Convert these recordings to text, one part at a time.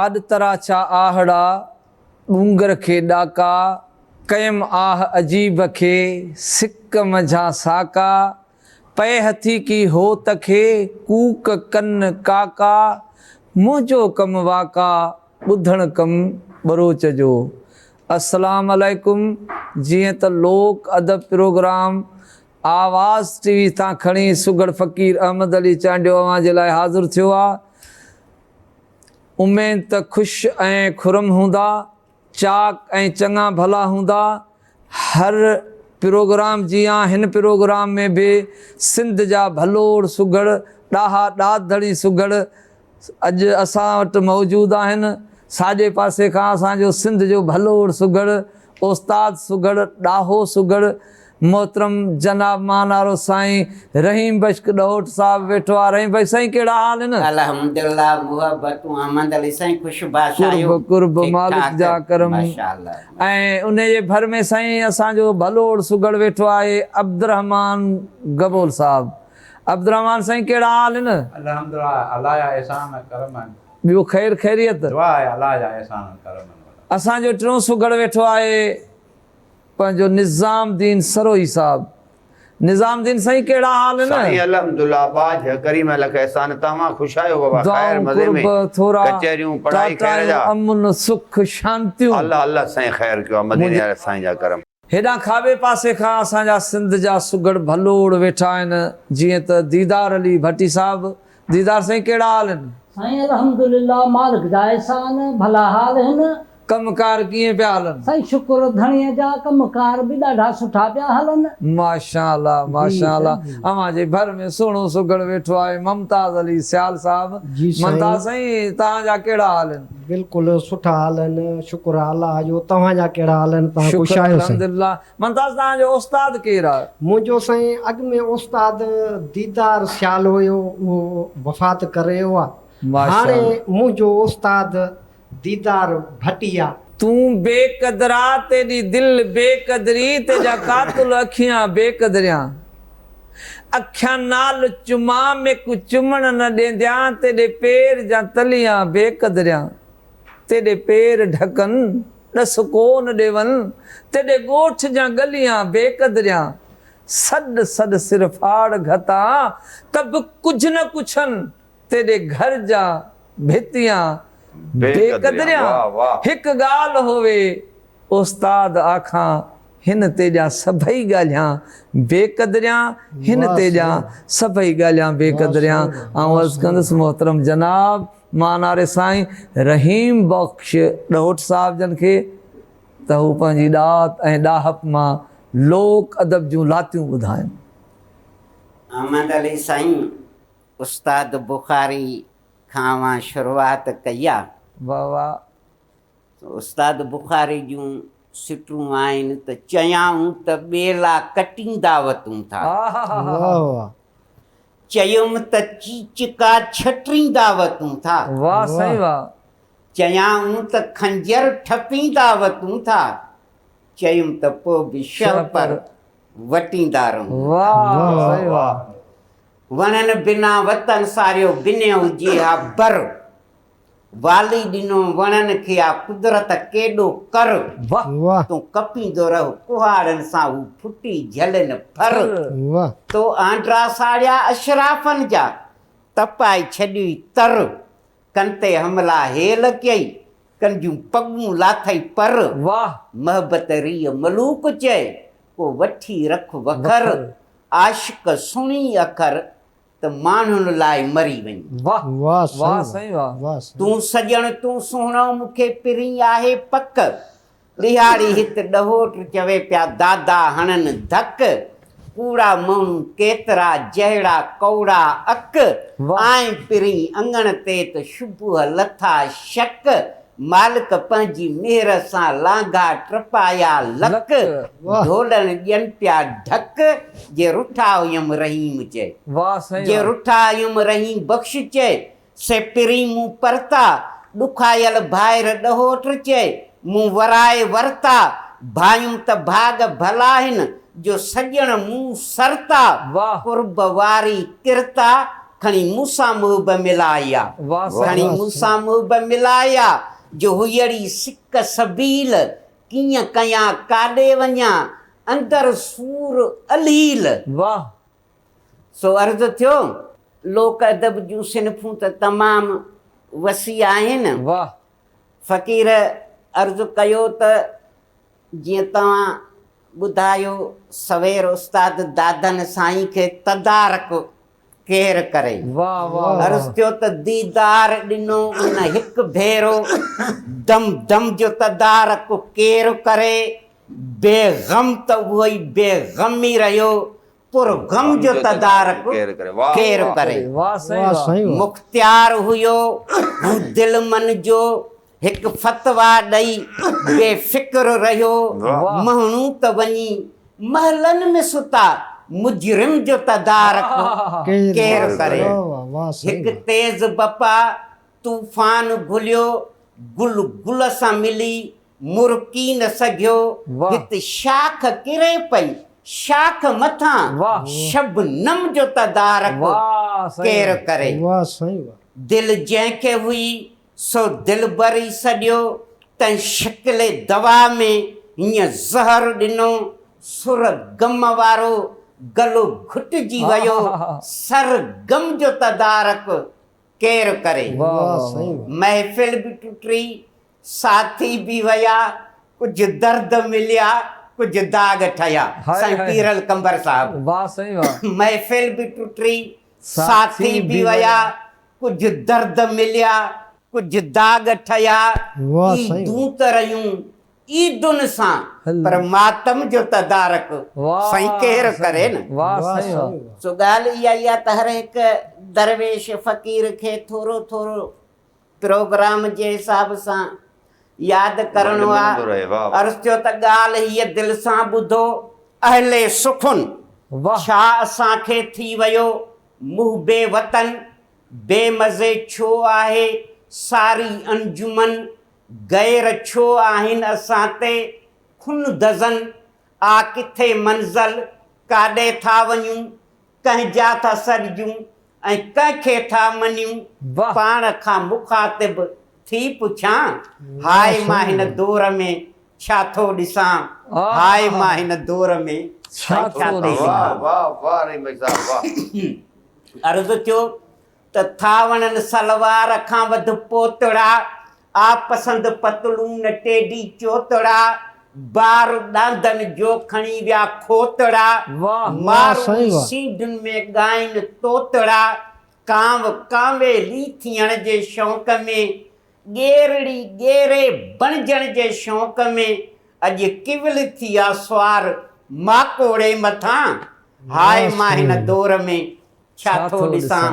आड तराचा आहड़ा डूंगर खे डाका कयम आह अजीब खे सिक मझा साका पै हथी की हो तखे कूक कन काका मुझो कम वाका बुधण कम बरोच जो। अस्सलाम अलैकुम। जिए त लोक अदब प्रोग्राम आवाज़ टीवी तां खणी सुगड़ फ़कीर अहमद अली चांडियो अवां जे लाइ हाज़िर थियो आहे। उमेद त ख़ुशि ऐं खुरम हूंदा, चाक ऐं चङा भला हूंदा। हर प्रोग्राम जीअं हिन प्रोग्राम में भी सिंध जा भलोड़ सुगड़ ॾाहा ॾाधड़ी सुगड़ अॼु असां वटि मौजूद आहिनि। साॼे पासे खां असांजो सिंध जो भलोड़ सुगड़ उस्ताद सुगड़ ॾाहो सुगड़ मोहतरम जनाब मानारो साईं रहीम बश्क ॾहोट साहब वेठो आहे। रहीम भाई साईं कहिड़ा हाल आहिनि? अल्हम्दुलिल्लाह मुहब्बतूं अहमद अली साईं ख़ुशि बादशाह कुर्ब मालिक जा करम। ऐं उन जे भर में साईं असांजो भलोड़ सुगड़ वेठो आहे अब्दुर्रहमान गबोल साहब। अब्दुर्रहमान साईं कहिड़ा हाल आहिनि? अल्हम्दुलिल्लाह अल्लाह जा एहसान करम आहिनि। ॿियो ख़ैर ख़ैरियत? दुआ आहे अल्लाह जा एहसान करम आहिनि। असांजो टियों सुगड़ वेठो आहे पंहिंजो निज़ामुद्दीन सरोई साहब। निज़ामुद्दीन साईं कहिड़ा हाल आहिनि? साईं अल्हम्दुलिल्लाह बाज करीम लख एहसान। तव्हां ख़ुशि आहियो बाबा? खैर मज़े में? थोरा कचहरियूं पढ़ाई खैर जा? अमन सुख शांतियूं। अल्लाह अल्लाह साईं खैर कयो। मदीने वाले साईं जा करम। हेॾां खाॿे पासे खां असांजा सिंध जा सुगड़ भलोड़ वेठा आहिनि जीअं त दीदार अली भट्टी साहब। दीदार साईं कहिड़ा हाल आहिनि? साईं अल्हम्दुलिल्लाह मालिक जा एहसान भला हाल आहिनि। कमकार कीअं पिया हलनि? साईं शुक्र धणीअ जा कमकार बि ॾाढा सुठा पिया हलनि। माशाअल्लाह माशाअल्लाह। अवां जे भर में सुहिणो सुगड़ वेठो आहे मुमताज़ अली सियाल साहब। मुमताज़ साईं तव्हांजा कहिड़ा हाल आहिनि? बिल्कुलु सुठा हाल आहिनि, शुक्र अल्लाह जो। तव्हांजा कहिड़ा हाल आहिनि? तव्हां ख़ुशि आहियो? अल्हम्दुलिल्लाह। मुमताज़ तव्हांजो उस्ताद केरु आहे? मुंहिंजो साईं अॻु में उस्ताद दीदार सियाल हुयो, उहो वफ़ात करे वियो आहे। हाणे मुंहिंजो उस्ताद दीदार भटिया। तूं बेकदरा तेरी दिल बेकदरी तेजा कातुल अखियां बेकदरियां अखियां नाल चुमा में कु चुमण न ॾेंदियां तेरे पेर जा तलियां बेकदरियां तेरे पेर ढकन ॾस कोन ॾेवन तेरे ॻोठ जा गलियां बेकदरियां सॾ सॾ सिर फाड़ घता तब कुझ न कुछन तेरे घर जा भितियां बेकदरियां। हिक ॻाल्हि होवे उस्ताद आखां हिन तेजा सभई ॻाल्हियां बेकदरियां हिन तेजा सभई ॻाल्हियां बेकदरियां। ऐं अर्ज़ कंदुसि मोहतरम जनाब मानारे साईं रहीम बख्श ॾहोट साहब जन खे त हू पंहिंजी ॾात ऐं ॾाहप मां लोक अदब जूं लातियूं ॿुधाइनि। अहमद अली साईं उस्ताद बुखारी खां मां शुरूआत कई आहे। वाह वाह। उस्ताद बुखारी जूं सिटूं आहिनि त चयाऊं त ॿेला कटींदा वतूं था, चयुमि त चीचका छटींदा वतूं था, वाह साईं वाह। चयाऊं त खंजर ठपींदा वतूं था, चयुमि त पोइ बि शह पर वटींदा रहूं। वाह साईं वाह। वणनि बिना वतन सारियो बिन्यो हुजे हा बर वाली ॾिनो वणनि खे आ कुदरत केॾो कर तूं कपींदो रहो कुहाड़नि सां हू फुटी झलनि फर तो आंड्रा साड़िया अशराफनि जा तपाए छॾी तर कन ते हमला हेल कई कन जूं पगूं लाथई पर वाह मोहबत रीअ मलूक चए को वठी रख वखर आशिक सुणी अखर त माण्हुनि लाइ मरी वञ। वाह वाह वाह साईं वाह। तूं सॼण तूं सुहिणो मूंखे पिरी आहे पक लिहाड़ी हित ॾहोट चवे पिया दादा हणनि धक कूड़ा माण्हू केतिरा जहिड़ा कौड़ा अक आए पिरी अंगण ते त शुबुह लथा शक मालिक पंहिंजी मेहर सां लांघा टपाया लक ढोलनि ॾियनि पिया ढक जे रुठा हुयमि रहीम चए। वाह साईं। जे रुठा हुयमि रहीम बख़्श चए से पिरी मूं परता ॾुखायल भाइर ॾहोट चए मूं वराए वरता भायूं त भाग भला आहिनि जो सॼण मूं सरता कुर्ब वारी किरता खणी मूंसां मुंहुं बि मिलाया वाह खणी साईं मूंसां मुंहुं बि मिलाया जो हुयड़ी सिक सबील कीअं कयां काॾे वञा अंदर सूर अलील वाह सो अर्ज़ु थियो लोक अदब जूं सिनफूं त तमामु वसी आहिनि वाह फ़क़ीर अर्ज़ु कयो त जीअं तव्हां ॿुधायो सवेर उस्ताद दादन साईं खे तदारक केरु करे वाह वाह अर्ज़ु थियो त दीदार ॾिनो उन हिकु भेरो दम दम जो तदारक केरु करे बेग़म त उहो ई बेग़म ई रहियो पुरग़म जो तदारक केरु करे वाह केरु करे वाह साईं वाह वाह साईं वाह। मुख्तियार हुयो हू दिल मन जो हिकु फतवा ॾेई बेफ़िक्र रहियो वाह। माण्हू त वञी महलनि में सुता मुजरिम जो तदारक केरु करे वाह वाह वाह साईं हिकु तेज़ बपा तूफ़ान घुलियो गुल गुल सां मिली मुरकी न सघियो वाह। हिते शाख किरे पई शाख मथां वाह। शबनम जो तदारक वाह साईं केरु करे वाह साईं वाह। दिल जंहिंखे हुई सो दिल भरी सॼियो तंहिं शिकिल दवा में हीअं ज़हर ॾिनो सुर गम वारो गलो घुटिजी वियो सर गम जो तदारक केरु करे वाह वाह वाह साईं वाह। महफ़िल बि टुटी साथी बि विया कुझु दर्द मिलिया कुझु दाग ठहिया हाय साईं हाय। पीरल कंबर साहिब वाह साईं वाह महफ़िल बि टुटी साथी साथी बि बि विया कुझु दर्द मिलिया कुझु दाग ठहिया वाह साईं ईदूं त रहियूं ईदुनि सां हल। पर मातम जो तदारक वाह साईं केरु करे न वाह वाह साईं वाह साईं वाह। सो ॻाल्हि इहा ई आहे त हर हिकु दरवेश फ़क़ीर खे थोरो थोरो प्रोग्राम जे हिसाब सां यादि करिणो मिलंदो रहे, आहे वाह, वाह। अर्ज़ु थियो त ॻाल्हि हीअ दिलि सां ॿुधो अहले सुखुन वाह छा असांखे थी वियो मुंहुं बे वतन बेमज़े छो आहे सारी अंजुमन गैर छो आहिनि असां ते खुन दज़न आ किथे मंज़िल काॾे था वञूं कंहिंजा था सॾिजूं ऐं कंहिंखे था मञूं वाह। पाण खां मुखातिब थी पुछां हाय मां हिन दौर में छा थो ॾिसां हाय मां हिन दौर में छा थो थो ॾिसां? वाह वाह वाह रहीम भाई साहब वाह अर्ज़ु थियो त थावणनि सलवार खां वधि पोतड़ा आ पसंद पतलून टेडी चोतड़ा बार ॾांदनि जो खणी विया खोतड़ा वाह। मारू साईं वाह। सीढ़ियुनि में ॻाइनि तोतड़ा कांव कांवेली थियण जे शौक़ में ॻेरड़ी ॻेरे बणजण जे शौक़ में अॼु किविल थी आहे स्वार माकोड़े मथां हाय मां हिन दौर में छा थो ॾिसां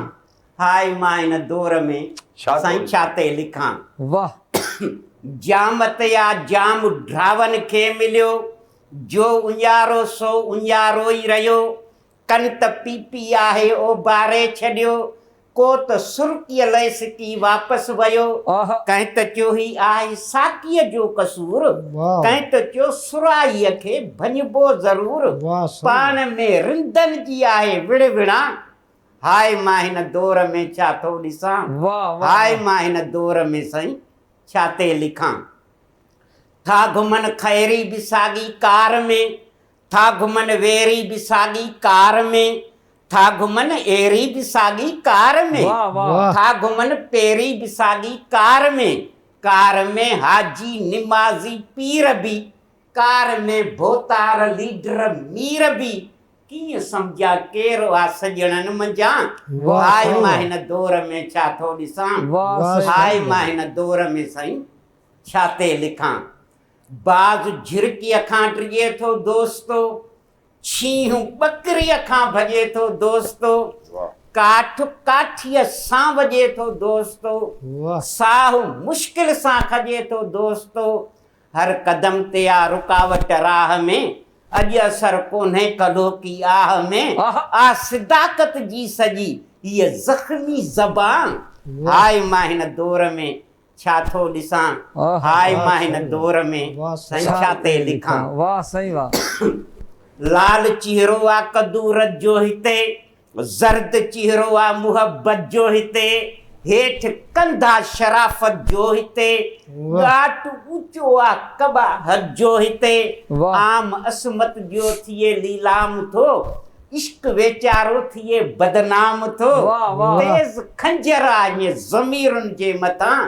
हाय मां हिन दौर में छा थो साईं ॾिसां? छा ते लिखां वाह जामत या जाम ड्रावन खे मिलियो जो उञारो सो उञारो ई रहियो कन त पीपी आहे ओ बारे छॾियो को त सुर्कीअ लैसकी वापसि वियो आहा कंहिं त चयो ही आहे साकीअ जो कसूर वाह। कंहिं त चयो सुराईअ खे भञिबो ज़रूर वाह साईं। पाण में रिंदनि जी आहे विड़ विड़ा हाय मां हिन दौर में छा थो ॾिसां वाह वाह हाय मां हिन दौर में साईं छा ते लिखां था घुमनि खैरी बि साॻी कार में था घुमनि वेरी बि साॻी कार में था घुमनि एरी बि साॻी कार में वाह वाह वाह। था घुमनि पेरी बि साॻी कार में हाजी निमाज़ी पीर बि कार में भोतार लीडर मीर बि कीअं सम्झा केरु आहे सॼणनि मंझां वाह हाय साईं। मां हिन दौर में छा थो ॾिसां वाह वाह साईं हाय मां हिन दौर में साईं छा ते लिखां बाज़ झिरकीअ खां डिॼे थो दोस्तो छींहं ॿकरीअ खां भॼे थो दोस्तो वाह काठ काठीअ सां वॼे थो दोस्तो वाह साहु मुश्किल सां खॼे थो दोस्तो हर कदम ते आ रुकावट राह में अॼु असर कोन्हे कॾो की आह में आहा। आ सिदाकत जी सॼी हीअ ज़ख़्मी ज़बान हाय मां हिन दौर में छा थो ॾिसां आहा। हाय मां हिन दौर में वाह साईं छा ते लिखां वाह साईं वाह लाल चेहरो आ कदूरत जो हिते ज़र्द चेहरो आ मुहब्बत जो हिते, हेठ कंधा शराफत जो हिते, घाट ऊंचो आ कबा हद जो हिते, वाह। आम असमत जो थिए लीलाम थो, इश्क वेचारो थिए बदनाम थो, वाह, वाह। तेज खंजर आ ये ज़मीरुनि जे मथां,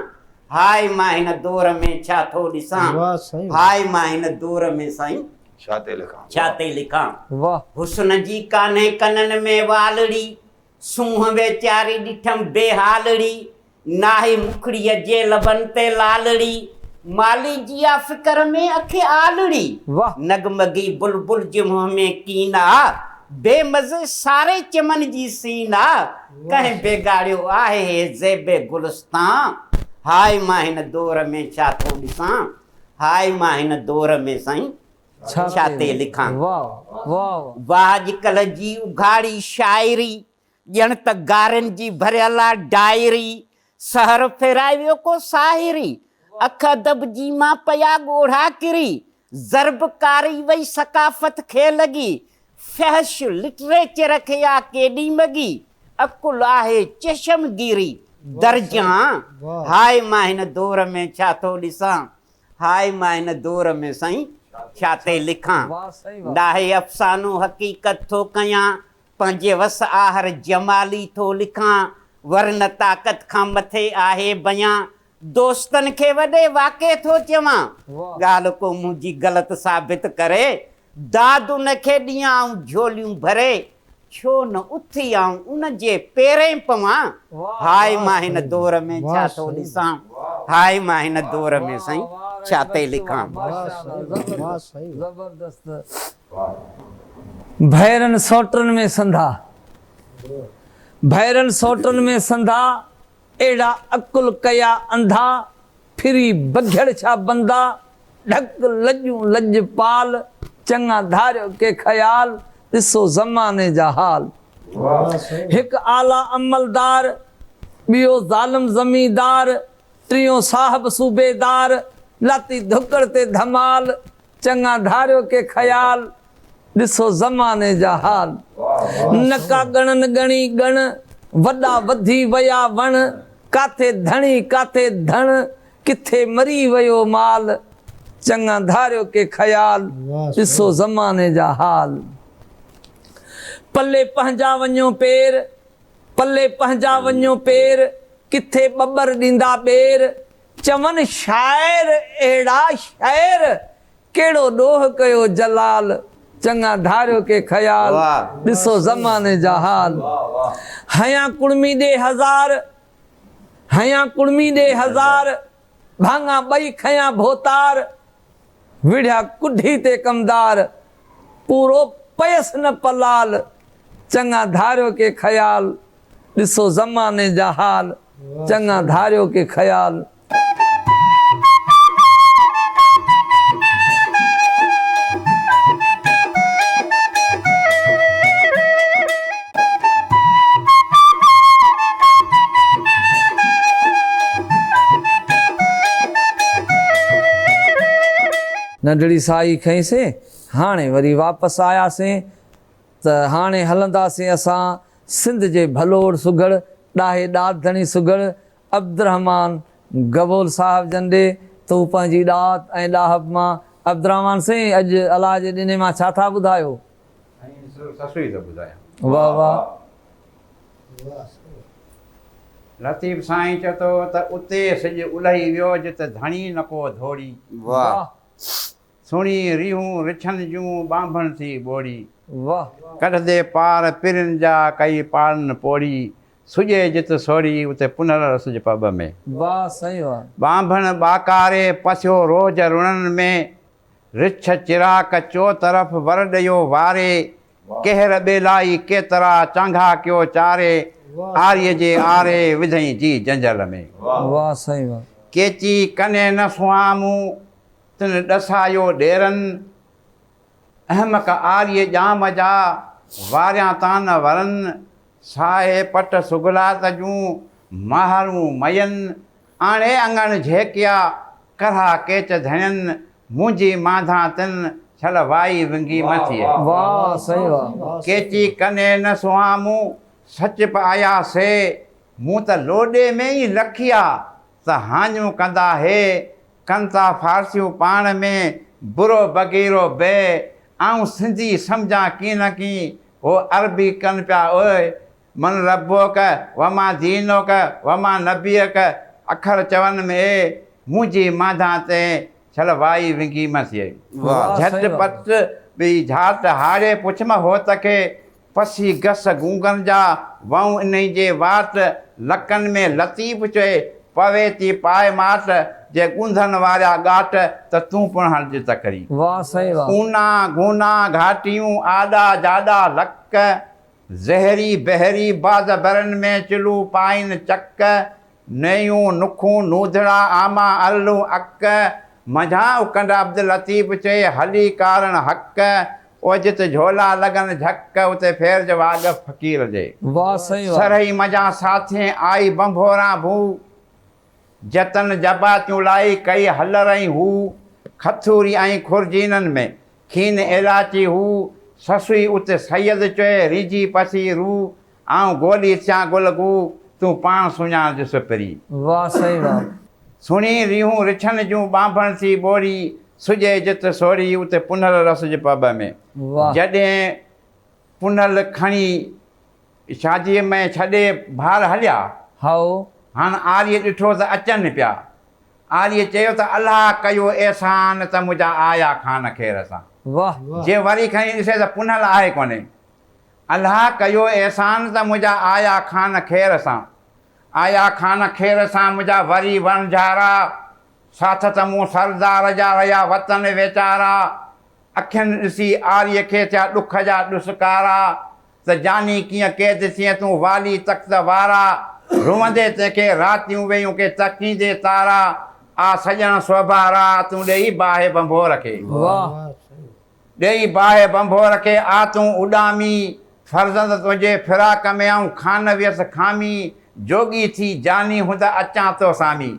हाय मां हिन दौर में छा थो ॾिसां, वाह सही हाय मां हिन दौर में साईं छा ते लिखां छा ते लिखां। वाह हुस्न जी कान्हे कननि में वालड़ी, सूंहं वेचारी ॾिठमि बेहालड़ी, नाहे मुखड़ीअ जे लबनि ते लालड़ी, माली जी आ फिकर में अखे आलड़ी, वाह। नगमगी बुलबुल जे मुंहं में कीना, बेमज़े सारे चमन जी सीना, कंहिं बेगाड़ियो आहे हे ज़ेबे गुलिस्तां, हाय मां हिन दौर में छा थो ॾिसां, हाय मां हिन दौर में साईं छा ते लिखां। वाह वाह वाह अॼुकल्ह जी उघाड़ी शाइरी, ॼण त गारनि जी भरियल आहे डायरी, सहर फेराए वियो को साहिरी, अख दॿजी मां पया ॻोढ़ा किरी, ज़र्बकारी वई सकाफ़त खे लॻी, फहश लिटरेचर खे आ केॾी मॻी, अकुल आहे चशमगीरी दर्जां, हाय मां हिन दौर में छा थो ॾिसां, हाय मां हिन दौर में साईं छा ते लिखां। वाह सही वाह। नाहे अफ़सानो हक़ीक़त थो कयां, पंहिंजे वस आहर जमाली थो लिखां, वरन ताक़त खां मथे आहे बयां, दोस्तनि खे वॾे वाक़े थो चवां, ॻाल्हि को मुंहिंजी ग़लति साबित करे, दादू न खे ॾियां झोलियूं भरे, छो न उथी आऊं उन जे पेरें पवां, हाय मां हिन दौर में छा थो ॾिसां, हाय मां हिन दौर में साईं छा ते लिखां। वाह सही जबरदस्त। भैरन सोटन में संधा, भैरन सोटन में संधा, एड़ा अकुल कया अंधा, फिरी बघड़ छा बंदा, ढक लजूं लजपाल, चंगा धारियो के ख्याल, ॾिसो ज़माने जा हाल। हिकु आला अमलदार, ॿियो ज़ालिम ज़मींदार, टियों साहब सूबेदार, लाती धुकड़ ते धमाल, चंगा धारियो के ख्याल, ॾिसो ज़माने जा हाल। नका गणन गणी गण, वॾा वधी विया वण, काथे धणी काथे धण, किथे मरी वियो माल, चंगा धारियो के ख्याल, ॾिसो ज़माने जा हाल। पल्ले पंहिंजा वञो पेर, पल्ले पंहिंजा वञो पेर, किथे ॿॿर ॾींदा ॿेर, चवनि शाइर अहिड़ा शाइर, कहिड़ो ॾोह कयो जलाल, चंगा धारियो के ख्याल, ॾिसो ज़माने जा हाल। हया कुड़मी ॾे हज़ार, हया कुड़मी ॾे हज़ार, भाङा ॿई खयां भोतार, विढ़िया कुढ़ी ते कमदार, पूरो पयस न पलाल, चंगा धारियो के ख्याल, ॾिसो ज़माने जा हाल, चंगा धारियो के ख्याल। नंढड़ी साई खईंसीं, हाणे वरी वापसि आयासीं, त हाणे हलंदासीं असां सिंध जे भलोड़ सुगड़, ॾाहे ॾाधणी सुगड़, अब्दुरहमान गबोल साहिब जन ॾे, तूं पंहिंजी ॾात ऐं ॾाहब मां। अब्दुरहमान साईं, अॼु अलाह जे ॾिने मां छा था ॿुधायो? ससुई त ॿुधायां। वाह वाह। लतीफ़ साईं चए थो त उते सिॼ उलही वियो जिते धणी न को धोड़ी, वाह सुणी रिहूं रिछनि जूं ॿांभण थी ॿोड़ी, वाह। कढंदे पार पिरनि जा कई पारनि पोड़ी, सुॼे जित सोड़ी उते पुनर सुॼ पब में। वाह सही वाह। ॿांभण ॿाकारे पसियो रोज़ रुणनि में, रिछ चिराक चो तरफ़ वर ॾियो वारे, कहर ॿेलाई केतिरा चांघा कयो चारे, आर्य जे आरे विधई जी जंजल में। वाह सही वाह। केची कने न सुहामूं तिन ॾसायो ॾेरनि, अहमक आर्य जाम जा वारियां तान वरनि, साहे पट सुगलात जूं माहरूं मयनि, आणे अंगण झेकिया करहा केच धणनि, मुंहिंजी मांधा तिन छल वाई विंगी मथी वाह सही वाह केची कने न सुहामूं सच पाया से मूं त लोॾे में ई लखिया त हाञूं कंदा हे कंता फारसियूं पाण में बुरो बगीरो बे आऊं सिंधी सम्झां की न की हो अरबी कनि पिया ओए मन रबो क वमा दीनो क वमा नबीअ क अखर चवनि में मुंहिंजी माधा ते छल वाई विंगी मथी वाह, सही झटपट बि झाट हारे पुछम हो तखे पसी गस गूंगनि जा वऊं इन जे वाट लकनि में लतीफ़ चए पवे थी पाए माट जे ॻूंधनि वारा ॻाट त तूं पिणु हलज तकड़ी वाह सही वाह ऊना गूना घाटियूं आॾा जाॾा लक ज़हरी बहरी बाज़ बरनि में चिलू पाइन चक नयूं नुखूं नूधड़ा आमा अलू अक मझा उकंड अब्दुल लतीफ़ चए हली कारण हक ओजित झोला लगन झक उते फेर जवाग फ़कीर जे वाह सही वाह सरई मजा साथे आई बंभोरा भू जतन जबा त्यूं लाई कई हल रही हू खथूरी ऐं खुरजीननि में खीन इलाची हू ससुई उते सैयद चए रिजी पसी रू आऊं गोली थियां गुलगू तूं पाण सुञाण ॾिस परी वाह सही वाह सुणी रिहूं रिछनि जूं बांभण थी ॿोरी सुॼे जित सोरी उते पुनल रस जे पब में वाह जॾहिं पुनल खणी शादीअ में छॾे भार हलिया हाओ हाणे आर्य ॾिठो त अचनि पिया आर्य चयो त अलाह कयो अहसान त मुंहिंजा आया खान खेर सां वाह जे वरी खणी ॾिसे त पुनल आहे कोन्हे अलाह कयो अहसान त मुंहिंजा आया खान खेर सां आया खान खेर सां मुंहिंजा वरी वणझारा साथ त मूं सरदार जा रहिया वतन वेचारा अखियुनि ॾिसी आर्य खे थिया ॾुख जा ॾुसकारा त जानी कीअं क़ैद थिए तूं वाली तख़्त वारा रुअंदे तंहिंखे रातियूं वेयूं के तकींदे तारा आ सॼण स्वभारा तूं ॾेई बाहि बंभोर खे वाह ॾेई बाहि बंभोर खे आ तूं उॾामी फर्ज़ंद तुंहिंजे फिराक में आऊं खान वियसि खामी जोगी थी जानी हूंदा अचां तो सामी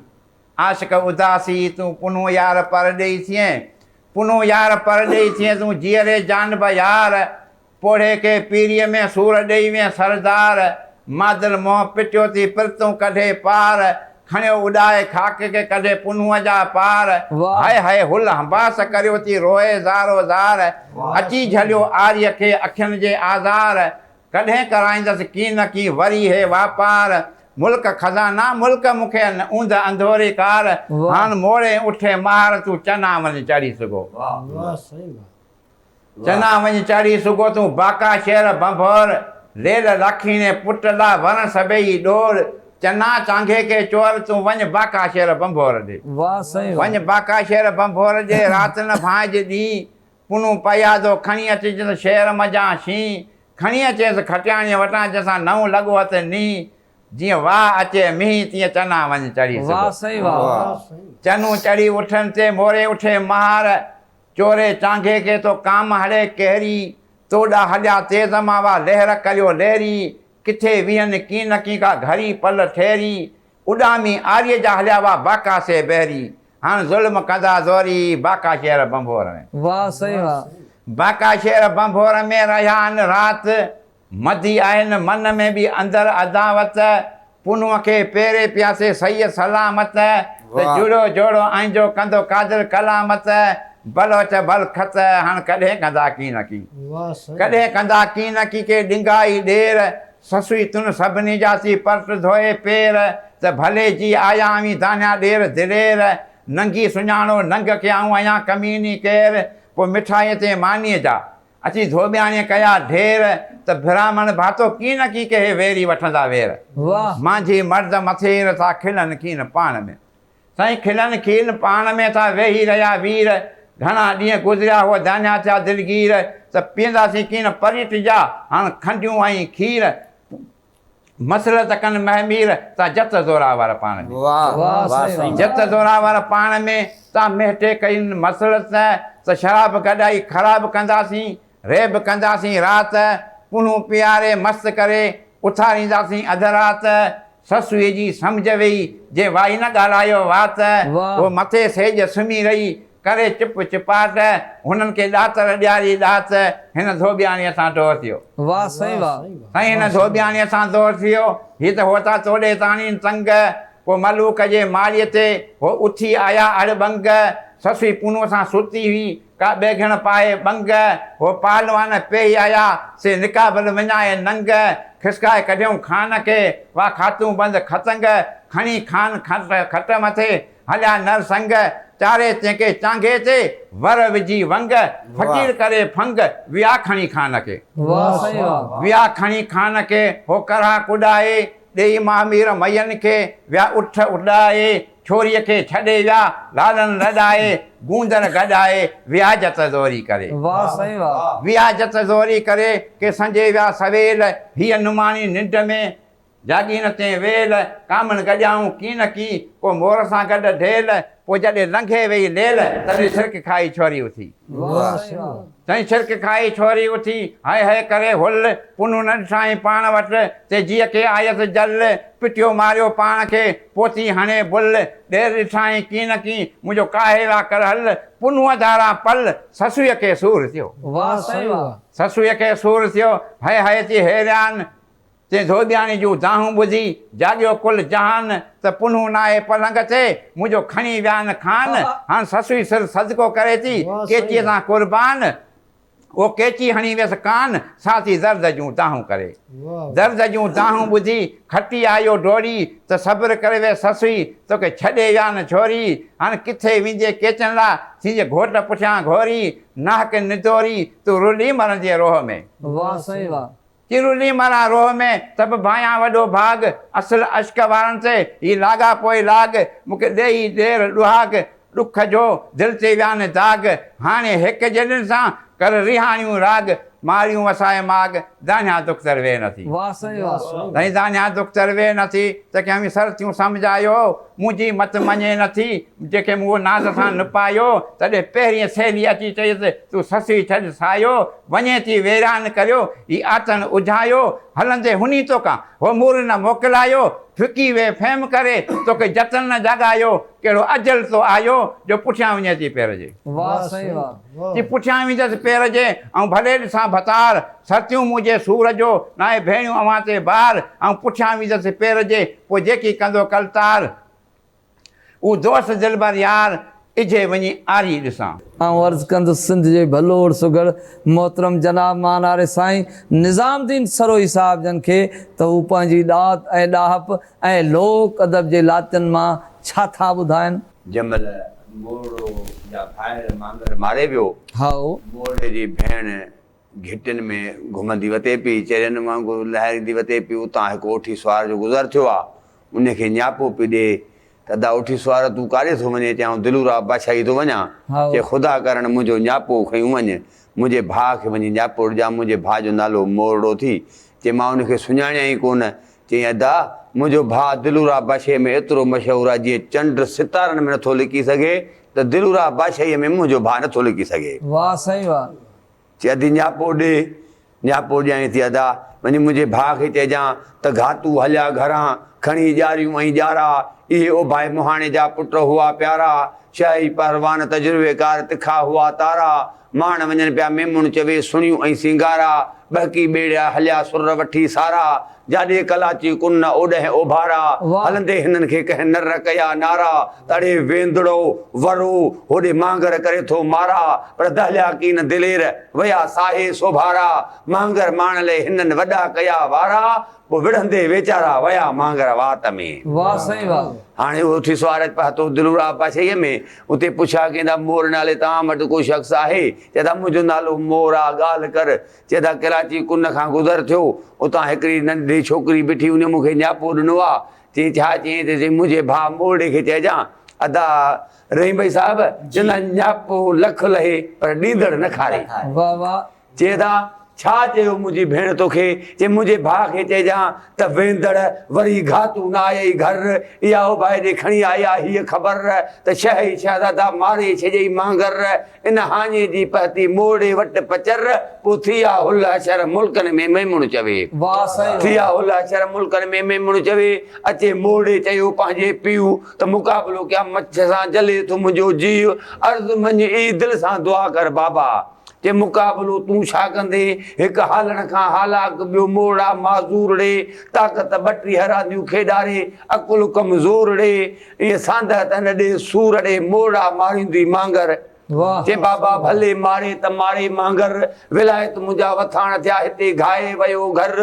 आशिक उदासी तूं पुनो यार पर ॾेई थिए पुनो यार पर ॾेई थिए तूं जीअरे जानब यार पोड़े के पीरीअ में सूर ॾेई में सरदार मादल मोह पिटियो थी पिरतूं कढे पार खणियो उॾाए खाक के कढे पुनूअ जा पार वाह। हाय हाय हुल हंबास करियो थी रोए ज़ारो ज़ार अची झलियो आर्य खे अखियुनि जे आज़ार कॾहिं कराईंदसि की न की वरी हे वापार मुल्क खज़ाना मुल्क मूंखे ऊंद अंधोरी कार वाह। हाणे मोड़े उठे मार तूं चना वञ चढ़ी सघो वाह सही वाह चना वञ चढ़ी सघो तूं बाका शहर बंभोर लेल राखी ने पुट ला वण सभई डोर चना चांगे के चोर तूं वञ बाका शहर बंभोर ॾे वाह सही वाह वञ बाका शहर बंभोर जे राति न भांज ॾींहुं पुनू पयादो खणी अचिजंसि शहर मज़ा शीं खणी अचेसि खटियाणीअ वटां जंहिंसां नऊं लॻो हथ नी जीअं वाह अचे मींहुं तीअं चना वञ चढ़ी वाह सघो सही वाह चनू चढ़ी उठनि ते मोरे उठे महार चोरे चांगे के तो काम हड़े कहरी तोड़ा हलिया तेज़ मावा लहर करियो लहरी किथे विहनि की न की का घड़ी पल ठहरी उॾामी आर्य जा हलिया वा बाका से बहरी हाणे ज़ुल्म कंदा ज़ोरी बाका शहर बंभोर में वाह सही वाह बाका शहर बंभोर में रहिया आहिनि राति मधी आहिनि मन में बि अंदरि अदावत पुनूअ खे पेरे पियासे सही सलामत त जुड़ो जोड़ो आईंजो कंदो कादिर कलामत बलोच बल खत हाणे कॾहिं कंदा की न की वाह सही कॾहिं कंदा की न की के डिंगाई ॾेर ससुई तुन सभिनी जा सी पर्स धोए पेर त भले जी आया आहीं दानिया ॾेर दिलेर नंगी सुञाणो नंग खे आऊं आहियां कमीनी केर पोइ मिठाईअ ते मानीअ जा अची धोबियाणीअ कया ढेर त ब्राह्मण भातो की न की के वेरी वठंदा वेर वाह मुंहिंजी मर्द मथेर था खिलनि कीन पाण में साईं खिलनि खीन पाण में था वेही रहिया वीर घणा ॾींहं गुज़रिया हुआ दानिया थिया दिलगीर त पीअंदासीं कीन परीट जा हाणे खंडियूं ऐं खीर मसलत कनि महमीर ता जत ज़ोरावर पाण में वाह सही वाह जत ज़ोरावर पाण में ता मेटे कई मसलत त शराब कढाई ख़राबु कंदासीं रेब कंदासीं राति पुनू प्यारे मस्त करे उथारींदासीं अधु राति ससुअ जी सम्झ वेई जे वाई न ॻाल्हायो वात वाह। उहो मथे सेज सुम्ही रही करे चिप चिपाट हुननि खे ॾातर ॾियारी ॾात हिन धोबियाणीअ सां डोर थियो वाह सही वाह साईं हिन धोबियाणीअ सां दौर थियो हीअ त होता तोड़े ताणी तंग पोइ मलूक जे माड़ीअ ते हो उथी आया अड़बंग ससुई पूनो सां सुती हुई का बेघण पाए बंग हो पालवान पेई आया से निकाबल विञाए नंग खिसकाए कढियऊं खान खे वाह खातूं बंदि खतंग खणी खान खट मथे हलिया नर संग चारे तंहिंखे चांगे ते वर विझी वंग फ़कीर करे फंग विया खणी खान खे वाह सही वाह विया खणी खान खे हो करहा कुॾाए ॾेई महामीर मयनि खे विया उठ उॾाए छोरीअ खे छॾे विया लालनि लॾाए गूंदर गॾाए विया जत ज़ोरी करे वाह सही वाह विया जत ज़ोरी करे के संजे विया सवेल हीअ नुमाणी निंड में जागी न ते वेल कामन गॼाऊं की न की को मोर सां गॾु ढेल पोइ जॾहिं लंघे वेई लेल तॾहिं छिरक खाई छोरी उथी वाह सही वाह साईं छिरक खाई छोरी उथी हाय हाय करे हुल पुनू न ॾिठाई पाण वटि ते जीअ खे आयसि जल पिटियो मारियो पाण खे पोती हणे बुल ॾेर ॾिठाई की न की मुंहिंजो काहे वा कर हल पुनूअ धारा पल ससुअ खे सूर थियो वाह सही वाह ससुअ खे सूर थियो हाय हाय थी हैरान ते धोबियाणी जूं दाहूं ॿुधी जाॻियो कुल जहान त पुनू नाहे पलंग ते मुंहिंजो खणी वियान खान हाणे ससुई सिर सदको करे थी केचीअ सां कुर्बान उहो केची हणी वियसि कान साथी दर्द जूं दाहूं करे दर्द जूं दाहूं ॿुधी खटी आयो डोरी त सब्र करे वियो ससुई तोखे छॾे विया न छोरी हाणे किथे वेंदे केचनि लाइ थींजे घोट पुठियां घोरी नाहक निदोरी तूं रुली मरंदीअ रोह में वाह सही वाह चिरुली मारा रोह में त बि भायां वॾो भाग असुल अश्क वारनि ते ही लाॻा पोइ लाग मूंखे ॾेई ॾेर ॾुहाग ॾुख जो दिलि ते विया न दाग हाणे हिकु ॼणनि सां कर रिहाणियूं राग मारियूं वसाए माग दानिया दुख तरवे नथी वाह सही वाह साईं दानिया दुख तरवे नथी त कंहिं सरतियूं सम्झायो मुंहिंजी मत मञे नथी जेके मूं नाज़ सां न पायो तॾहिं पहिरीं सहेली अची चयसि तूं ससी छॾ सायो वञे थी वेरान करियो ही आतन उझायो हलंदे हुनी तोखां हो मूर न मोकिलायो फिकी वे फेम करे तोखे जतन न जॻायो कहिड़ो अजल तो आयो जो पुठियां वञे थी पेर जे वाह सही वाह जी पुठियां वेंदसि पेर जे ऐं भले ॾिसां भतार सरतियूं मुंहिंजे सूर जो नाहे भेणियूं अवां ते ॿार ऐं पुठियां वेंदसि पेर जे पोइ जेकी कंदो कलतार उहो दोस्त दिलबर यार इजे वञी आरी ॾिसां आऊं अर्ज़ कंदुसि सिंध जे भलोड़ सुगड़ मोहतरम जनाब मानारे साईं निज़ामुद्दीन सरोई साहिब जन खे त हू पंहिंजी ॾात ऐं ॾाहप ऐं लोक अदब जे लातियुनि मां छा था ॿुधाइनि जमल मोड़ो या फायर मांगर मारे वियो हा मोड़े जी भेण घिटियुनि में घुमंदी वते पई चेरियुनि वांगुरु लहरींदी वते पई उतां हिकु ओठी सुवार जो गुज़र थियो आहे उनखे न्यापो पई ॾे तदा उठी सुवार तूं काॾे थो वञे चयाऊं दिलूरा बादशाही थो वञा चए ख़ुदा करण मुंहिंजो न्यापो खयूं वञ मुंहिंजे भाउ खे वञी न्यापो ॾिजां मुंहिंजे भाउ जो नालो मोरड़ो थी चए मां उनखे सुञाणिया ई कोन चई अदा मुंहिंजो भाउ दिलूरा बादशाही में एतिरो मशहूरु आहे जीअं चंड सितारनि में नथो लिकी सघे त दिलूरा बादशाहीअ में मुंहिंजो भाउ नथो लिकी सघे वाह सही वाह चए अदी न्यापो ॾे न्यापो ॾियां थी अदा वञी मुंहिंजे भाउ खे चइजां त घातू हलिया घरां खणी ॼारियूं ऐं ॼारा इहे ओ भाई मुहाणे जा पुट हुआ प्यारा शाही परवान तजुर्बेकार तिखा हुआ तारा माण वञनि पिया मेमुण चवे सुणियूं ऐं सिंगारा बहकी ॿेड़िया हलिया सुर वठी सारा जाॾे कलाची कुन ओॾह ओभारा हलंदे हिननि खे कंहिं नर कया नारा तड़े वेंदड़ो वरो होॾे मांगर करे थो मारा पर दहलिया कीन दिलेर वया साहे सोभारा मांगर माण ले हिननि वॾा कया वारा पोइ विढ़ंदे वेचारा वया मांगर वात में वाह सही वाह हाणे उथी सुवार पातो दिलूरा बादशाहीअ में उते पुछा कंदा मोर नाले तव्हां वटि को शख़्स आहे चएता मुंहिंजो नालो मोर आहे ॻाल्हि कर चएता कराची कुन खां गुज़र थियो उतां हिकिड़ी नंढी छोकिरी बीठी उन मूंखे न्यापो ॾिनो आहे चई छा चई त चई मुंहिंजे भाउ मोड़े खे चइजां अदा रही भई साहिबु चवंदा न्यापो लख लहे पर ॾींदड़ न खारे वाह वाह चए था छा चयो मुंहिंजी भेण तोखे जे मुंहिंजे भाउ खे चइजां त वेंदड़ वरी घातू न आयई घर इहा ओ भाई ॾे खणी आया हीअ ख़बर त शह ई शहज़ादा मारे छॾियई मांगर इन हाञे जी पहती मोड़े वटि पचर पोइ थिया हुल अशर मुल्कनि में मेमुण चवे वाह साईं थिया हुल अशर मुल्कनि में मेमुण चवे अचे मोड़े चयो पंहिंजे पीउ त मुक़ाबिलो कया मच्छ सां जले थो मुंहिंजो जीव अर्ज़ु मंझि ई दिलि सां दुआ कर बाबा जे मुक़ाबिलो तूं छा कंदे हिकु हालण खां हालाक ॿियो मोड़ा माज़ूर ॾे ताक़त 32 हरांदियूं खेॾारे अकुल कमज़ोर ॾे ईअं सांद त न ॾे सूर ॾे मोड़ा मारींदी मांगर वाह जे बाबा भले मारे त मारे मांगर विलायत मुंहिंजा वथाण थिया हिते घाए वियो घर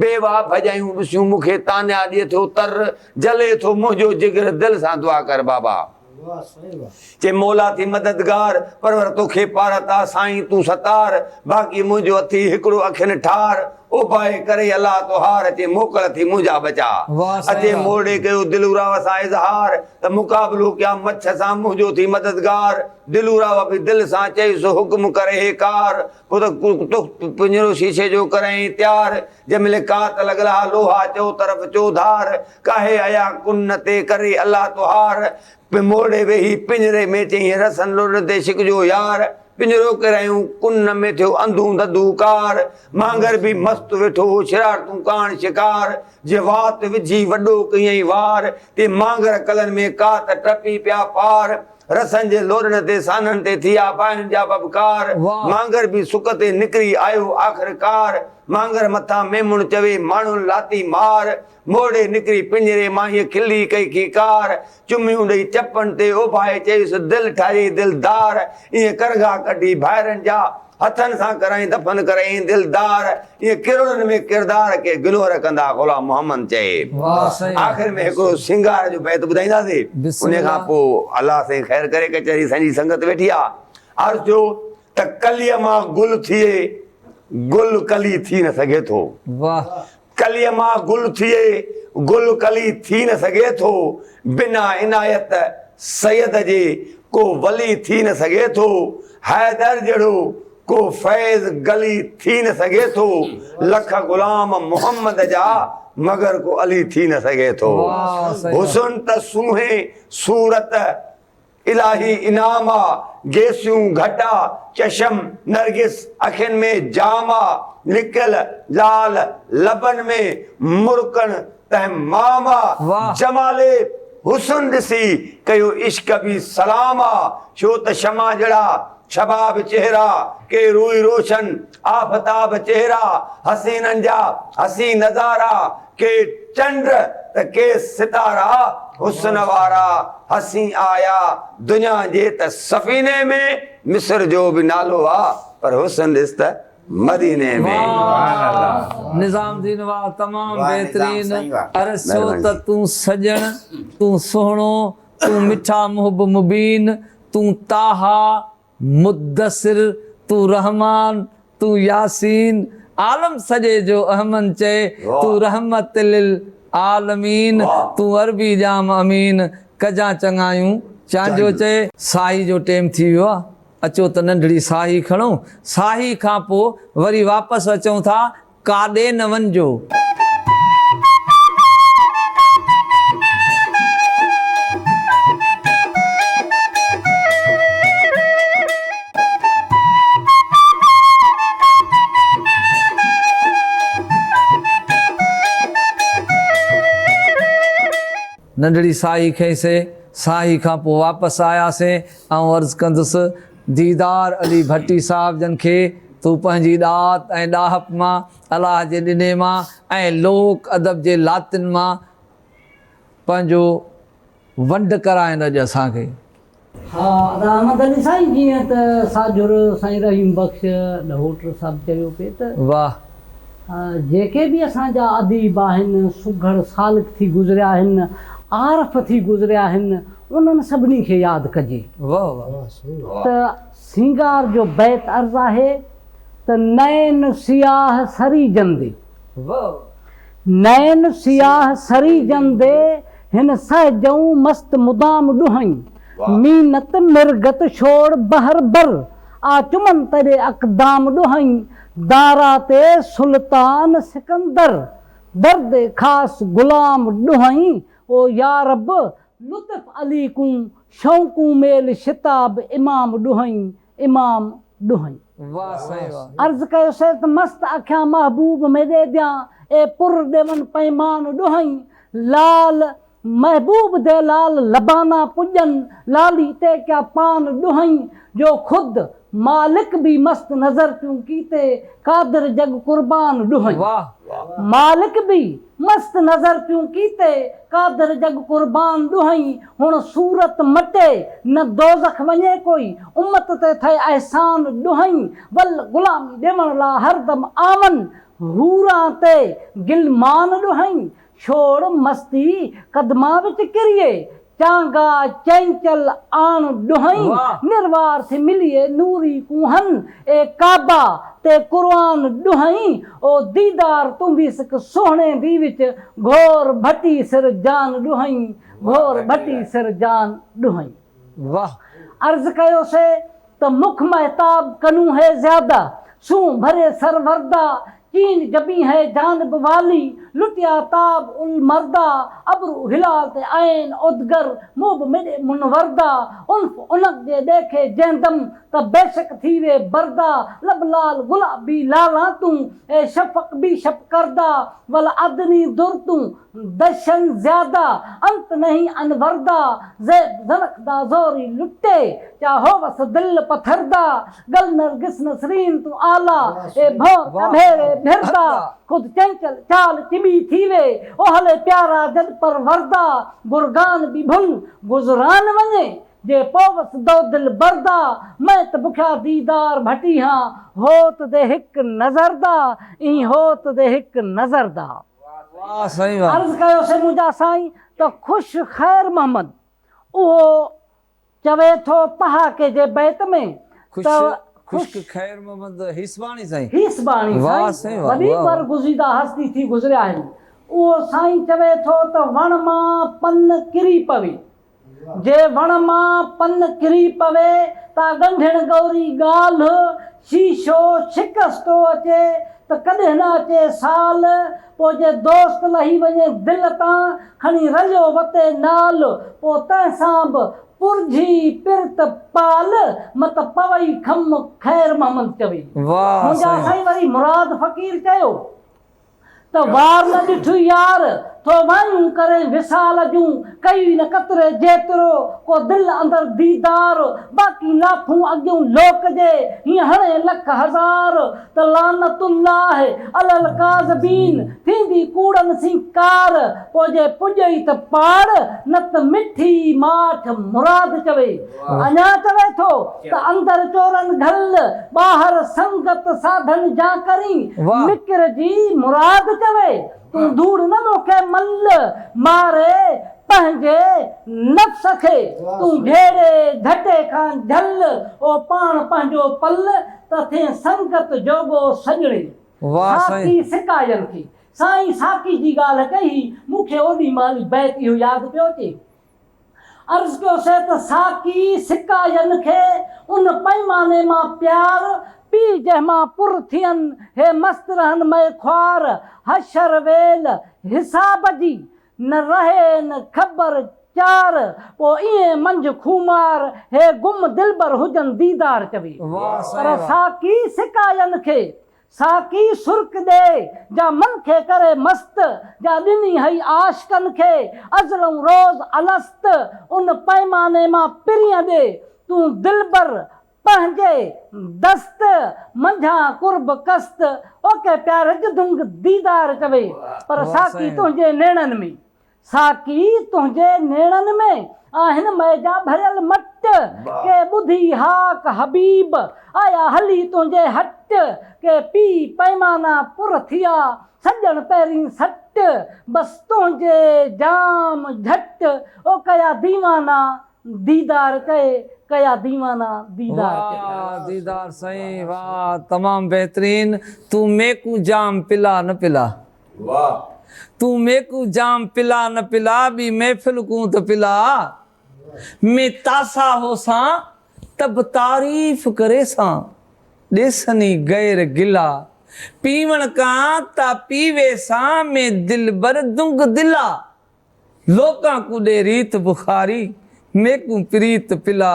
बेवा भॼायूं ॾिसियूं मूंखे तानिया ॾिए थो तर जले थो मुंहिंजो जिगर दिलि सां दुआ कर बाबा वाह साईं वाह जे मौला थी मददगार परवर तोखे पारता साईं तूं सतार बाक़ी मुंहिंजो अथी हिकिड़ो अखियुनि ठार ओ भाई करे अलाह तोहार अचे मोकल थी मुंहिंजा बचा वाह साईं अचे वाह। मोड़े कयो दिलूराव सां इज़हार त मुक़ाबिलो कया मच्छ सां मुंहिंजो थी मददगार दिलूराव बि दिलि सां चईसि हुकुम करे हे कार पोइ त पिंजरो शीशे जो कराई तयार जंहिंमहिल कात लॻल आहे लोहा चो तरफ़ चौधार काहे आया कुन ते करे अलाह तोहार मोड़े वेही पिंजरे में चई रसन लुड़ ते शिकजो यार पिंजरो करायूं कुन में थियो अंधू ददू कार मांगर बि मस्त वेठो शरारतूं कान शिकार जे वात विझी वॾो कयई वार ते मांगर कलनि में कात टपी पिया पार रसन जे लोरन ते साननि ते थिया पाइनि जा बबकार वाह। मांगर बि सुक ते निकिरी आयो आख़िरकार मांगर मथां मेमुण चवे माण्हुनि लाती मार मोड़े निकिरी पिंजरे मां हीअ खिली कई खीकार चुमियूं ॾेई चपनि ते उभाए चयुसि दिलि ठाही दिलदार ईअं करगा कढी ॿाहिरनि जा हथनि सां कराई दफ़न कराई दिलदार ईअं किरड़नि में किरदार के गिनोर कंदा ग़ुलाम मोहम्मद चए वाह साईं आख़िर में हिकिड़ो सिंगार जो बैत ॿुधाईंदासीं उन खां पोइ अलाह साईं ख़ैर करे कचहरी सॼी संगत वेठी आहे अर्ज़ु थियो त कलीअ मां गुल थिए गुल कली थी न सघे थो वाह कलीअ मां गुल थिए गुल कली थी न सघे थो बिना इनायत सैयद जे को वली थी न सघे थो हैदर जहिड़ो को फैज़ गली थी न सघे थो लख ग़ुलाम मोहम्मद जा मगर को अली थी न सघे थो वाह साईं। हुस्न त सूहे सूरत इलाही इनामा गेसियूं घटा चशम नरगिस अखियुनि में जामा लिकल लाल लबन में मुर्कन तहमामा वाह। जमाले हुस्न ॾिसी कयो इश्क बि सलामा छो त शमा जड़ा शबाब चेहरा के रूई रोशन आफ़ताब चेहरा हसीननि जा हसी नज़ारा के चंड त के सितारा हुस्न वारा हसी आया दुनिया जे त सफ़ीने में मिस्र जो बि नालो आहे पर हुस्न ॾिस त मदीने में निज़ामुद्दीन वाह तमाम वाह, बेहतरीन निज़ाम सही वाह। अरसो त तूं सजण तूं सुहिणो तूं मिठा मुहब मुबीन तूं ताहा मुद्दसिर तूं रहमान तूं यासीन आलम सॼे जो अहमद चए तूं रहमत लिल आलमीन तूं अरबी जाम अमीन कजा चङायूं चांजो चए साही जो टेम थी वियो आहे अचो त नंढड़ी साही खणो साही खां पोइ वरी वापसि अचूं था काॾे न वञिजो नंढड़ी साही खईंसीं साही खां पोइ वापसि आयासीं ऐं अर्ज़ु कंदुसि दीदार अली भट्टी साहिब जन खे तूं पंहिंजी ॾात ऐं ॾाहप मां अलाह जे ॾिने मां ऐं लोक अदब जे लातिन मां पंहिंजो वंड कराइनि अॼु असांखे हा रहमत अली साईं जीअं त साजुर साईं रहीम बख़्श ॾहोटर साहिबु चयो पिए त वाह जेके बि असांजा अदीब आहिनि सुघड़ सालिक थी गुज़रिया आहिनि आरफ थी गुज़रिया आहिनि उन्हनि सभिनी खे यादि कजे वाह वाह त सिंगार जो बैत अर्ज़ु आहे त नैन सियाह सरी जंदे वाह नैन सियाह सरी जंदे हिन सहजऊं मस्त मुदाम ॾुहई मीनत मिरगत छोड़ बहर बर आ चुमन तरे अक़दाम ॾुहई दारा ते सुल्तान सिकंदर, दर्द खास गुलाम ॾुहई, ओ या रब लुत्फ अली कूं शौक़ूं मेल शिताब इमाम ॾुहई, इमाम ॾुहई। वाह साईं वाह। अर्ज़ कयोसीं त मस्त अखियां महबूब में ॾे ॾियां, ए पुर ॾेवन पैमान ॾुहई, लाल महबूब दे लाल लबाना पुॼन, लाली ते क्या पान ॾुहई, जो ख़ुद मालिक भी मस्त नज़र पियूं कीते, कादिर जग कुर्बान ॾुहई। वाह मालिक भी मस्त नज़र पियूं कीते, कादिर जग कुर्बान ॾुहई। हुण सूरत मटे न दोज़ख वञे कोई, उम्मत ते थे एहसान ॾुहई, वल गुलामी ॾियण ला हरदम आमन, हूरां ते गिलमान ॾुहई, छोड़ मस्ती कदमां विच किरिए, चांगा चंचल आण ॾुहई, निर्वार थी मिलिए नूरी कुहन, ए काबा ते कुरान ॾुहई, ओ दीदार तूं भी सिक सोहणे दी विच, घोर भटी सिर जान ॾुहई, घोर भटी सिर जान ॾुहई। वाह। अर्ज़ कयोसे त मुख महताब कनू है ज्यादा, सूं भरे सरवरदा, चीन जबी है जानब वाली, लुटिया ताब उल मर्दा, अबरू हिलाल ते आइन उदगर, मुब मिडे मुनवरदा, उल्फ उनक जे देखे जंदम त बेशक थी वे बरदा, लब लाल गुलाबी लाला तू, ए शफक भी शप करदा, वल अदनी दुर तू दशन ज्यादा, अंत नहीं अनवरदा, ज़ैब ज़नकदा जोरी लुटे, चाहो वस दिल पथरदा, गल नरगिस नसरीन तू आला, ए भौंक भेरे भिरदा, खुद चंचल चाल चिबी थीवे, ओहले प्यारा जद पर वरदा, गुरगान भी भुल गुजरान वञे, जे पोवस दो दिल बरदा, मैं त बुखिया दीदार भटी हाँ, होत दे हिक नज़रदा, ई होत दे हिक नज़रदा। वाह साईं वाह। अर्ज़ कयोसीं मुंहिंजा साईं त ख़ुश ख़ैर मोहम्मद उहो चवे थो पहाके जे बैत में त खुश्क खैर मोहम्मद हिसबानी साईं। हिसबानी वाह साईं साईं वाह। वॾी बरगुज़ीदा हस्ती थी गुज़रिया आहिनि। उहो साईं चवे थो त वण मां पन किरी पवे, जे वण मां पन किरी पवे त ॻंढिण गौरी ॻाल्हि, शीशो शिकस्तो अचे त कॾहिं न अचे साल, पोइ जे दोस्त लही वञे दिलि तां खणी रलियो वते नाल, पोइ तंहिंसां बि पुरझी पिरत पाल, मत पवई खम खैर मोहम्मद चवे। वाह मुंहिंजा साईं वरी मुराद फ़क़ीर चयो त वार न ॾिठू यार, थो वायूं करे विसाल जूं, कई न कतरे जेतिरो को दिलि अंदर दीदार, बाक़ी लाखूं अॻियूं लोक जे हीअं हणे लख हज़ार, त लानतुल्लाह अलल काज़बीन, थींदी कूड़नि सी कार, पोइ जे पुॼई त पाड़, न त मिठी माठ मुराद चवे। अञा चवे थो त अंदर चोरन घल, ॿाहिरि संगत साधन जा करी, मिकिर जी मुराद चवे। तूं धूड़ न मूंखे मल मारे पंहिंजे नफ़्स खे, तूं ढेरे घटे खां झल, ओ पाण पंहिंजो पल, त थे संगत जोगो सजणे। साकी सिकायन खे साईं साकी जी ॻाल्हि कई, मूंखे ओॾी महिल बैत इहो यादि पियो अचे। अर्ज़ कयोसीं त साकी सिकायन खे उन पैमाने मां प्यार, पी जंहिंमां पुर थियनि हे मस्त रहनि मए ख्वार, हशर वेल हिसाब जी न रहे न ख़बर चार, पोइ ईअं मंझि खूमार हे गुम दिलबर हुजनि दीदार चवे। पर साकी सिकायन खे, साकी सुर्क ॾे जा मन खे करे मस्त, जा ॾिनी हई आशिकनि खे अज़लऊं रोज़ अलस्त, उन पैमाने मां पिरीअ ॾे तूं दिलबर पंहिंजे दस्त, मंझां कुर्ब कस्त, ओके प्यार जुदुंग दीदार चवे। पर साकी तुंहिंजे नेणनि में, साकी तुंहिंजे नेणनि में आहिनि मैजा भरियल मट, के ॿुधी हाक हबीब आया हली तुंहिंजे हट, के पी पैमाना पुर थिया सॼण पहिरीं सट, बसि तुंहिंजे जाम झट, ओ कया दीवाना दीदार कए, कया दीवाना दीदार वाह दीदार साईं वाह, तमाम बेहतरीन। तू मेकू जाम पिला न पिला, वाह तू मेकू जाम पिला न पिला, बी महफिल को तो पिला, मैं तासा हो सा तब तारीफ करे सा, ॾिसनी गैर गिला पीवण का ता पीवे सा में दिल बर दुंग दिला लोकां को दे रीत बुखारी मेकू प्रीत पिला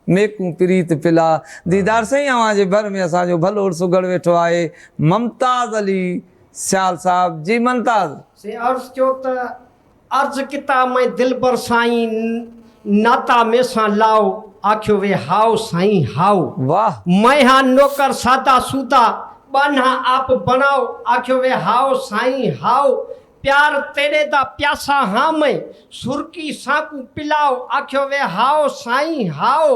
मेकू प्रीत पिला। दीदार से ही आवाज़ भर में असांजो भलो सुगड़ वेठो आहे मुमताज़ अली सियाल साहब। जी मुमताज़ से अर्ज़ कयो त अर्ज़ किता मैं दिल बर साईं नाता में सां लाओ आखियो वे हाओ साईं हाओ वाह मैं हाँ नौकर सादा सूदा बान्हा आप बनाओ आखियो वे हाओ साईं हाओ प्यार तेरे दा प्यासा हाँ मैं सुरकी साकू पिलाओ आखियो वे हाओ साईं हाओ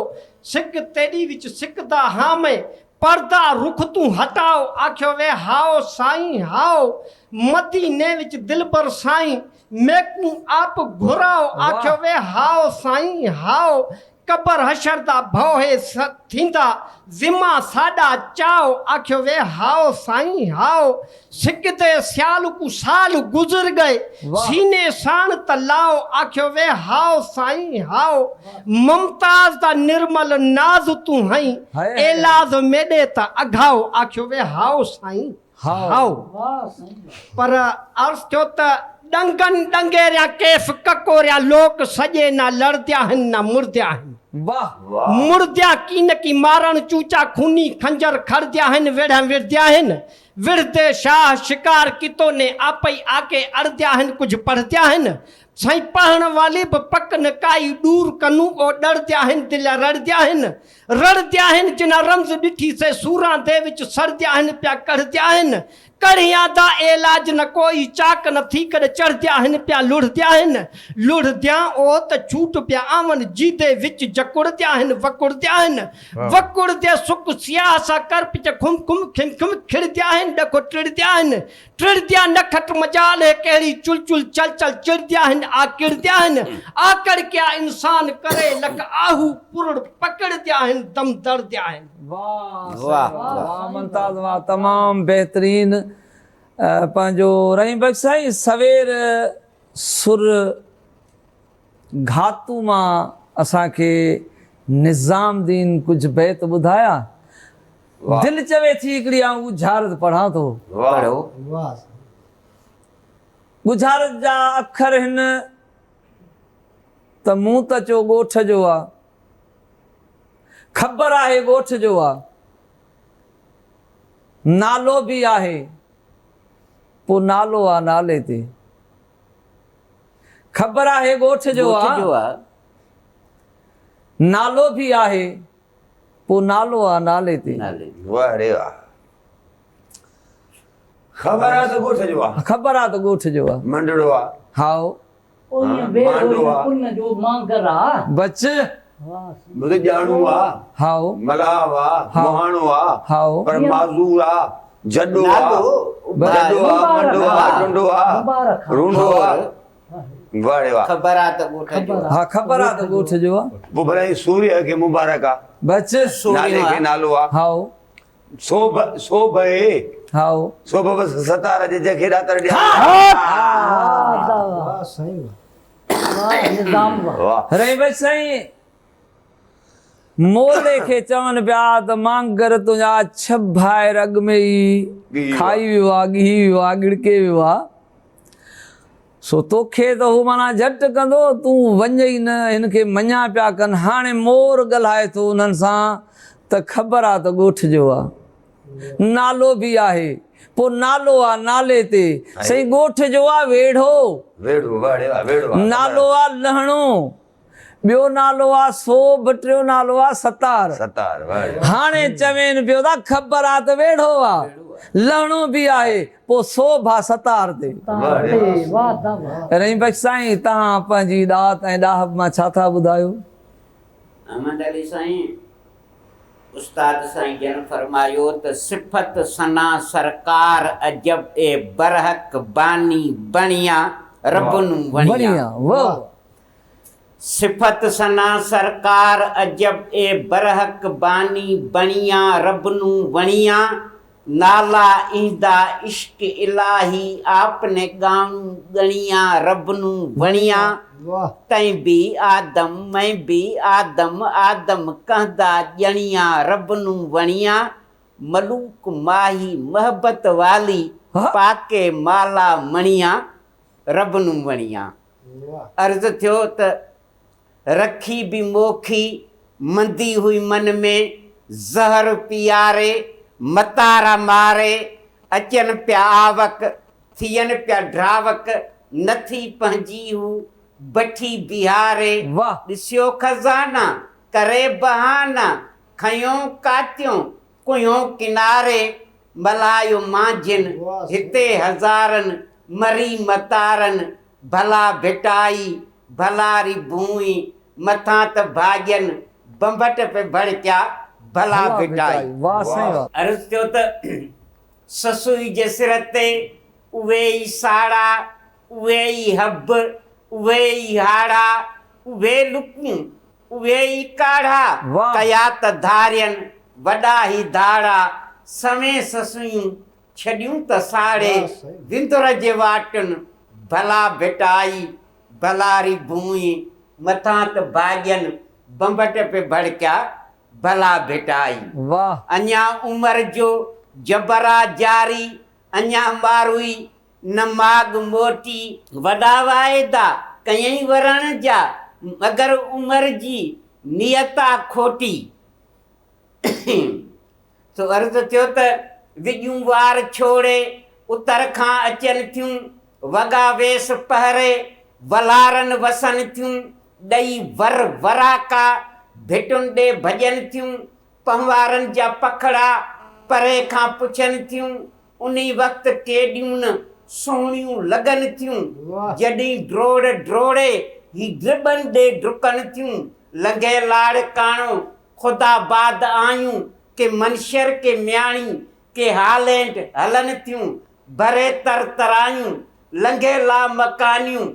सिक तेरी विच सिकदा हाँ मैं पर्दा रुख तू हटाओ आखियो वे हाओ साईं हाओ मदीने विच दिल पर साईं मेकू आप घुराओ आखियो वे हाओ साईं हाओ कबर हशर दा भौहे थींदा ज़िमा साडा चाओ आखियो वे हाओ साईं हाओ सिकदे सियाल को साल गुजर गए सीने साण तलाओ आखियो वे हाओ साईं हाओ मुमताज दा निर्मल नाज तू हई एलाज मेडे ता अघाओ आखियो वे हाओ साईं हाओ पर अर्ज़ कयो त डंगन डंगेरिया केफ ककोरिया लोक सजे ना लड़दिया हन ना मुर्दिया हन वाह मुर्दिया की न की मारण चूचा खूनी खंजर खड़दिया हन वेड़ा विरदिया हन विरदे शाह शिकार कितो ने आप ही आके अड़दिया हन कुछ पढ़दिया हन साईं पढ़न वाले भी पक न काई दूर कनू ओ डरदिया हन दिल रड़दिया हन जिना रमज डिठी से सूरा दे विच सरदिया हन प्या कढ़दिया हन कढ़िया दा इलाज न कोई चाक न थी कर चढ़दिया हन प्या लुढ़दिया हन लुढ़दिया ओ त छूट प्या आवन जीदे विच जकुड़दिया हन वकुड़दिया हन वकुड़दे सुक सियासा कर पिच खुम खुम खिम खिम खिड़दिया हन डको टिड़दिया हन टिड़दिया नखट मजाल है केड़ी चुल चुल चल चल चिड़दिया हन आ किड़दिया हन आकड़ क्या इंसान करे लक आहू पुरड़ पकड़दिया हन दम दर्दिया हन। वाह वाह, वाह मुमताज़ वाह तमाम बेहतरीन पंहिंजो रही बख्श साईं सवेर सुर घातू मां असांखे निज़ामदीन कुछ बैत ॿुधाया दिल चवे थी हिकिड़ी आऊं गुजारत पढ़ां थो पढ़ो वाह गुजारत जा अखर हिन त मूं त चो ॻोठ जो आ ख़बर आहे ॻोठ जो आ नालो भी आहे पो नालो आ नाले ते ख़बर आहे ॻोठ जो आ नालो भी आहे पो नालो आ नाले ते वाह रे वाह ख़बर आहे त ॻोठ जो आहे ख़बर आहे त ॻोठ जो आहे मंडड़ो आहे हाओ पुण्य जो मांगर आ बच मुझे ॼाणू आहे हाओ मलाव आहे मोहाणो आहे हाओ पर माज़ूर आहे जॾो आहे जॾो आहे मंडो आहे टुंडो आहे रूंडो आहे वाह रे वाह ख़बर आहे त ॻोठ जो हाँ ख़बर आहे त ॻोठ जो आहे पोइ भला सूर्य खे मुबारक आहे बच नाले खे नालो आहे हाओ सोभ आहे हाओ सोभ बस सतार जे जखे ॾातर ॾिया वाह साईं निज़ाम वाह रही बच साईं मोले खे चवनि पिया त मांगर तुंहिंजा छभाए रग में ई खाई वियो आहे ॻी वियो आहे गिड़के वियो आहे सो तोखे त हू माना झटि कंदो तूं वञ ई न हिनखे मञा पिया कनि हाणे मोर ॻाल्हाए थो उन्हनि सां त ख़बर आहे त ॻोठ जो आहे नालो भी आहे पो नालो आहे नाले ते सही ॻोठ जो आहे वेढ़ो वेड़ो वाह रे वाह वेड़ो आहे नालो आहे लहणो ॿियो नालो आहे सोभ टियों नालो आहे सतार सतार वाह रे हाणे चवेनि पियो था ख़बर आहे त वेढ़ो आहे लहणो भी आहे पो सोभ आहे सतार ते रही बख्श साईं तव्हां पंहिंजी ॾात ऐं ॾाहब मां छा था ॿुधायो अहमद अली साईं उस्ताद साईं जन फरमायो त सिफ़त सना सरकार अजब ए बरहक बानी बणिया रबनु वणिया बढ़िया वाह सिफ़त सना सरकार अजब ए बरहक बानी बणिया रबनु वणिया नाला ईंदा इश्क इलाही आपने गाऊं गणिया रबनु वणिया तैं भी आदम मैं भी आदम आदम कहदा ॼणिया रबनु वणिया मलूक माही मोहब्बत वाली हाँ? पाके माला मणिया रब नू वणिया। अर्ज थियो त रखी भी मोखी मंदी हुई मन में ज़हर पियारे मतारा मारे अचन प्या आवक थियन प्या ड्रावक नथी पंहिंजी हू बठी बिहारे। वाह। ॾिसियो खज़ाना करे बहाना खयो कातियों कुयो किनारे मलायो मांझिन हिते हज़ारन मरी मतारन भला भिटाई भलारी भूई मथा त भाग्यन बंबट पे भड़किया भला भिटाई। वाह साईं वाह। अर्ज़ थियो त ससुई जे सिर ते उहे ई साड़ा उहे ई हब उहे ई हाड़ा उहे लुकियूं उहे ई काढ़ा वाह। कया त धारियन वॾा ई धाड़ा समे ससुयूं छॾियूं त साड़े विंदुर जे वाटुनि भला भिटाई भलारी भूई मथा त भाग्यन बंबट पे भड़किया भला भिटाई। वाह। अञा उमर जो जबरा जारी अञा मारुई न माग मोटी वॾा वाइदा कयई वरण जा मगर उमर जी नियता खोटी। तो अर्ज़ थियो त विॼूं वार छोड़े उतर खां अचनि थियूं वॻा वेस पहरे वलारन वसन थियूं ॾेई वर वराका भिटुनि ॾे भॼनि थियूं पंवारनि जा पखड़ा परे खां पुछनि थियूं उन वक़्तु केॾियूं न सुहिणियूं लॻनि थियूं जॾहिं ड्रोड़ ड्रोड़े ही ड्रिबनि ॾे डुकनि थियूं लंघे लाड़ काणो ख़ुदा बाद आयूं के मनशर के म्याणी के हालैंड हलन थियूं भरे तर तरायूं लंघे ला मकानियूं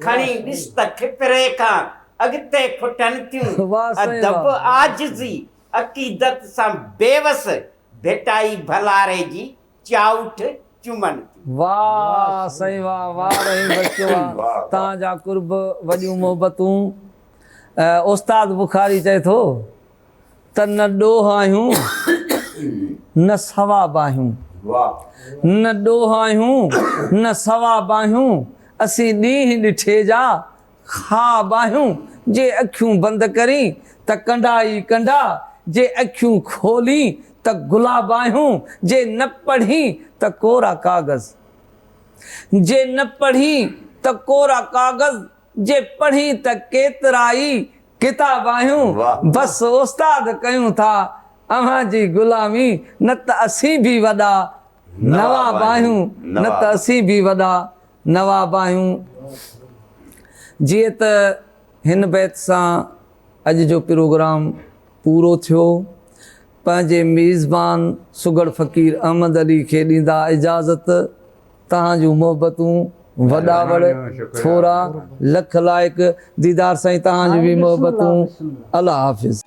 खणी ॾिस त खिपरे खां अॻिते खुटनि थियूं वाह साईं अदब वाह। आजिज़ी अक़ीदत सां बेवस भेटाई भलारे जी चाउठ चुमन थियूं। वाह साईं वाह। वाह रही बच्चो वाह। तव्हांजा कुर्ब वॾियूं मोहबतूं। उस्ताद बुखारी चए थो त न ॾोह आहियूं न सवा बाहियूं न ॾोह आहियूं न सवा बाहियूं असीं ॾींहं ॾिठे जा ख़्वाब आहियूं जे अखियूं बंदि करी त कंडा ई कंडा जे अखियूं खोली त गुलाब आहियूं जे न पढ़ी त कोरा कागज़ जे न पढ़ी त कोरा कागज़ जे पढ़ी त केतिरा ई किताब आहियूं बस उस्ताद कयूं था अव्हां जी गुलामी न त असीं बि वॾा नवाब आहियूं न त असीं बि वॾा नवाब आहियूं। जीअं त हिन बैत सां अॼु जो प्रोग्राम पूरो थियो। पंहिंजे मेज़बान सुगड़ फ़कीर अहमद अली खे ॾींदा इजाज़त। तव्हां जूं मोहबतूं वॾा वड़ थोरा लख लाइक़ दीदार साईं तव्हां जूं बि मोहबतूं। अल्लाह हाफ़िज़।